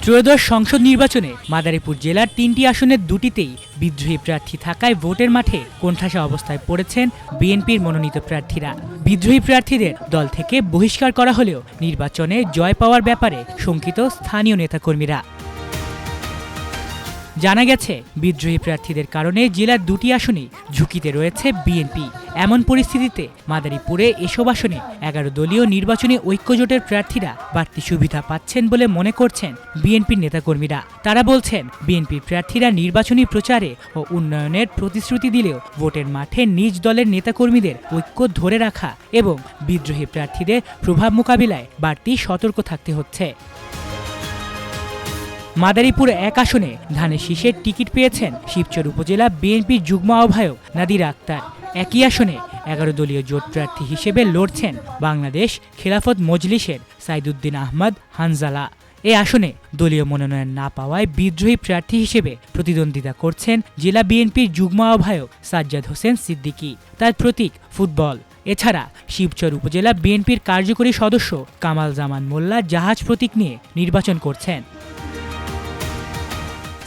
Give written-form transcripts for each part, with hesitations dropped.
ত্রয়োদশ সংসদ নির্বাচনে মাদারীপুর জেলার ৩টি আসনের দুটিতেই বিদ্রোহী প্রার্থী থাকায় ভোটের মাঠে কোণঠাসা অবস্থায় পড়েছেন বিএনপির মনোনীত প্রার্থীরা। বিদ্রোহী প্রার্থীদের দল থেকে বহিষ্কার করা হলেও নির্বাচনে জয় পাওয়ার ব্যাপারে শঙ্কিত স্থানীয় নেতাকর্মীরা। জানা গেছে, বিদ্রোহী প্রার্থীদের কারণে জেলার দুটি আসনেই ঝুঁকিতে রয়েছে বিএনপি। এমন পরিস্থিতিতে মাদারীপুরে এসব আসনে ১১ দলীয় নির্বাচনী ঐক্যজোটের প্রার্থীরা বাড়তি সুবিধা পাচ্ছেন বলে মনে করছেন বিএনপির নেতাকর্মীরা। তারা বলছেন, বিএনপির প্রার্থীরা নির্বাচনী প্রচারে ও উন্নয়নের প্রতিশ্রুতি দিলেও ভোটের মাঠে নিজ দলের নেতাকর্মীদের ঐক্য ধরে রাখা এবং বিদ্রোহী প্রার্থীদের প্রভাব মোকাবিলায় বাড়তি সতর্ক থাকতে হচ্ছে। মাদারীপুর ১ আসনে ধানের শীষের টিকিট পেয়েছেন শিবচর উপজেলা বিএনপির যুগ্ম আহ্বায়ক নাদিরা আক্তার। একই আসনে ১১ দলীয় জোট প্রার্থী হিসেবে লড়ছেন বাংলাদেশ খেলাফত মজলিসের সাইদুদ্দিন আহমদ হানজালা। এ আসনে দলীয় মনোনয়ন না পাওয়ায় বিদ্রোহী প্রার্থী হিসেবে প্রতিদ্বন্দ্বিতা করছেন জেলা বিএনপির যুগ্ম আহ্বায়ক সাজ্জাদ হোসেন সিদ্দিকী। তার প্রতীক ফুটবল। এছাড়া শিবচর উপজেলা বিএনপির কার্যকরী সদস্য কামাল জামান মোল্লা জাহাজ প্রতীক নিয়ে নির্বাচন করছেন।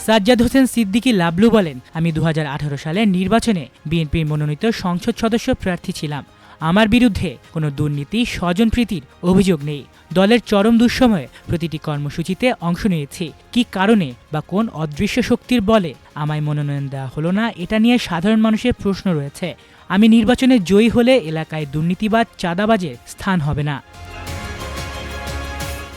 সাজ্জাদ হোসেন সিদ্দিকী লাবলু বলেন, আমি ২০১৮ সালের নির্বাচনে বিএনপির মনোনীত সংসদ সদস্য প্রার্থী ছিলাম। আমার বিরুদ্ধে কোনো দুর্নীতি স্বজনপ্রীতির অভিযোগ নেই। দলের চরম দুঃসময়ে প্রতিটি কর্মসূচিতে অংশ নিয়েছি। কি কারণে বা কোন অদৃশ্য শক্তির বলে আমায় মনোনয়ন দেওয়া হলো না, এটা নিয়ে সাধারণ মানুষের প্রশ্ন রয়েছে। আমি নির্বাচনে জয়ী হলে এলাকায় দুর্নীতিবাদ চাঁদাবাজের স্থান হবে না।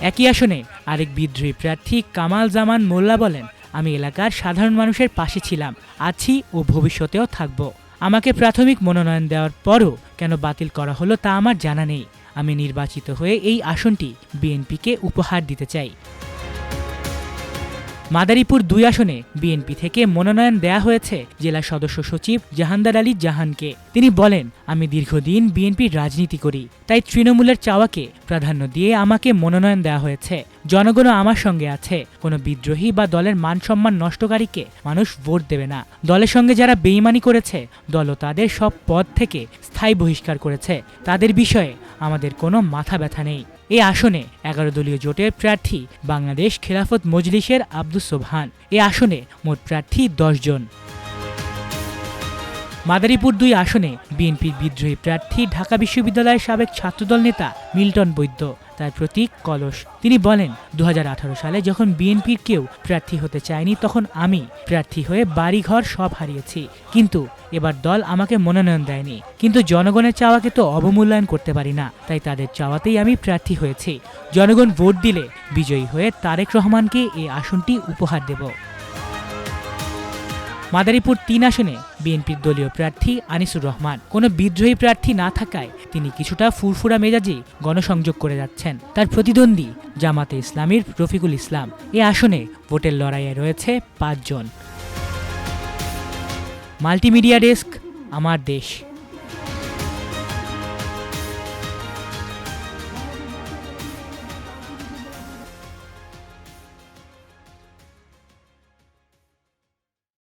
একই আসনে আরেক বিদ্রোহী প্রার্থী কামাল জামান মোল্লা বলেন, আমি এলাকার সাধারণ মানুষের পাশে ছিলাম, আছি ও ভবিষ্যতেও থাকব। আমাকে প্রাথমিক মনোনয়ন দেওয়ার পরও কেন বাতিল করা হলো তা আমার জানা নেই। আমি নির্বাচিত হয়ে এই আসনটি বিএনপিকে উপহার দিতে চাই। মাদারীপুর ২ আসনে বিএনপি থেকে মনোনয়ন দেয়া হয়েছে জেলা সদস্য সচিব জাহানদার আলী জাহানকে। তিনি বলেন, আমি দীর্ঘদিন বিএনপির রাজনীতি করি, তাই তৃণমূলের চাওয়াকে প্রাধান্য দিয়ে আমাকে মনোনয়ন দেওয়া হয়েছে। জনগণও আমার সঙ্গে আছে। কোনো বিদ্রোহী বা দলের মান সম্মান নষ্টকারীকে মানুষ ভোট দেবে না। দলের সঙ্গে যারা বেইমানি করেছে, দলও তাদের সব পদ থেকে স্থায়ী বহিষ্কার করেছে। তাদের বিষয়ে আমাদের কোনো মাথা ব্যথা নেই। এ আসনে ১১ দলীয় জোটের প্রার্থী বাংলাদেশ খেলাফত মজলিসের আব্দুস সোবহান। এ আসনে মোট প্রার্থী ১০ জন। মাদারীপুর ২ আসনে বিএনপির বিদ্রোহী প্রার্থী ঢাকা বিশ্ববিদ্যালয়ের সাবেক ছাত্রদল নেতা মিল্টন বৈদ্য। তার প্রতীক কলস। তিনি বলেন, ২০১৮ সালে যখন বিএনপির কেউ প্রার্থী হতে চায়নি, তখন আমি প্রার্থী হয়ে বাড়িঘর সব হারিয়েছি। কিন্তু এবার দল আমাকে মনোনয়ন দেয়নি। কিন্তু জনগণের চাওয়াকে তো অবমূল্যায়ন করতে পারি না, তাই তাদের চাওয়াতেই আমি প্রার্থী হয়েছি। জনগণ ভোট দিলে বিজয়ী হয়ে তারেক রহমানকে এই আসনটি উপহার দেব। মাদারীপুর ৩ আসনে বিএনপির দলীয় প্রার্থী আনিসুর রহমান। কোনো বিদ্রোহী প্রার্থী না থাকায় তিনি কিছুটা ফুরফুরা মেজাজে গণসংযোগ করে যাচ্ছেন। তার প্রতিদ্বন্দ্বী জামাতে ইসলামীর রফিকুল ইসলাম। এ আসনে ভোটের লড়াইয়ে রয়েছে ৫ জন। মাল্টিমিডিয়া ডেস্ক, আমার দেশ।